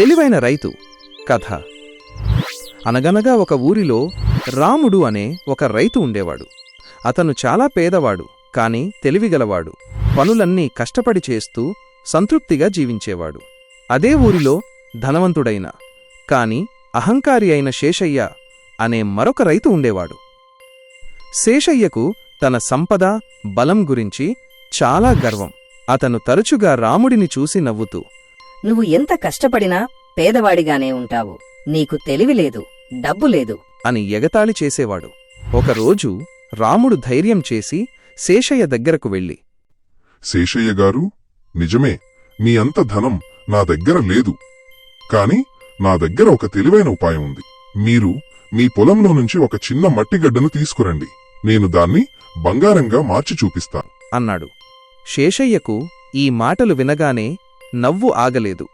తెలివైన రైతు కథ. అనగనగా ఒక ఊరిలో రాముడు అనే ఒక రైతు ఉండేవాడు. అతను చాలా పేదవాడు, కాని తెలివిగలవాడు. పనులన్నీ కష్టపడి చేస్తూ సంతృప్తిగా జీవించేవాడు. అదే ఊరిలో ధనవంతుడైన కాని అహంకారి అయిన శేషయ్య అనే మరొక రైతు ఉండేవాడు. శేషయ్యకు తన సంపద, బలం గురించి చాలా గర్వం. అతను తరచుగా రాముడిని చూసి నవ్వుతూ, నువ్వు ఎంత కష్టపడినా పేదవాడిగానే ఉంటావు. నీకు తెలివిలేదు, డబ్బు లేదు అని ఎగతాళి చేసేవాడు. ఒకరోజు రాముడు ధైర్యం చేసి శేషయ్య దగ్గరకు వెళ్ళి, శేషయ్య గారు, నిజమే, మీ అంత ధనం నా దగ్గర లేదు. కాని నా దగ్గర ఒక తెలివైన ఉపాయం ఉంది. మీరు మీ పొలంలో నుంచి ఒక చిన్న మట్టిగడ్డను తీసుకురండి. నేను దాన్ని బంగారంగా మార్చి చూపిస్తాను అన్నాడు. శేషయ్యకు ఈ మాటలు వినగానే నవ్వు ఆగలేదు.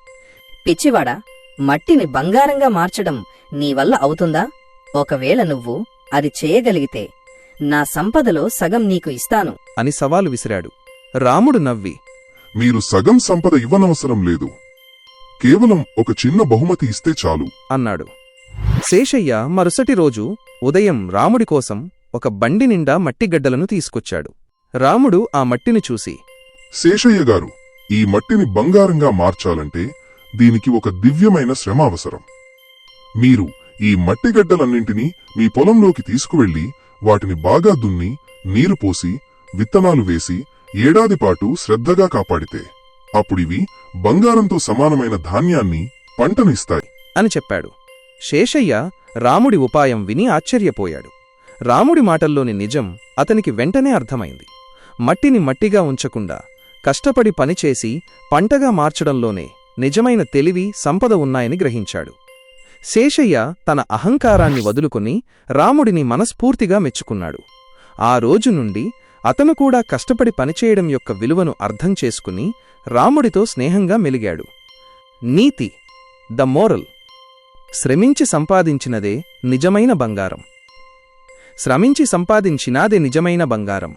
పిచ్చివాడా, మట్టిని బంగారంగా మార్చడం నీ వల్ల అవుతుందా? ఒకవేళ నువ్వు అది చేయగలిగితే నా సంపదలో సగం నీకు ఇస్తాను అని సవాలు విసిరాడు. రాముడు నవ్వి, మీరు సగం సంపద ఇవ్వనవసరం లేదు. కేవలం ఒక చిన్న బహుమతి ఇస్తే చాలు అన్నాడు. శేషయ్య మరుసటి రోజు ఉదయం రాముడి కోసం ఒక బండి నిండా మట్టిగడ్డలను తీసుకొచ్చాడు. రాముడు ఆ మట్టిని చూసి, శేషయ్య గారు, ఈ మట్టిని బంగారంగా మార్చాలంటే దీనికి ఒక దివ్యమైన శ్రమ అవసరం. మీరు ఈ మట్టిగడ్డలన్నింటినీ మీ పొలంలోకి తీసుకువెళ్లి వాటిని బాగా దున్ని, నీరు పోసి, విత్తనాలు వేసి ఏడాదిపాటు శ్రద్ధగా కాపాడితే అప్పుడివి బంగారంతో సమానమైన ధాన్యాన్ని, పంటనిస్తాయి అని చెప్పాడు. శేషయ్య రాముడి ఉపాయం విని ఆశ్చర్యపోయాడు. రాముడి మాటల్లోని నిజం అతనికి వెంటనే అర్థమైంది. మట్టిని మట్టిగా ఉంచకుండా కష్టపడి పనిచేసి పంటగా మార్చడంలోనే నిజమైన తెలివి, సంపద ఉన్నాయని గ్రహించాడు. శేషయ్య తన అహంకారాన్ని వదులుకుని రాముడిని మనస్ఫూర్తిగా మెచ్చుకున్నాడు. ఆ రోజు నుండి అతను కూడా కష్టపడి పనిచేయడం యొక్క విలువను అర్థం చేసుకుని రాముడితో స్నేహంగా మెలిగాడు. నీతి, ద మోరల్: శ్రమించి సంపాదించినదే నిజమైన బంగారం. శ్రమించి సంపాదించినాదే నిజమైన బంగారం.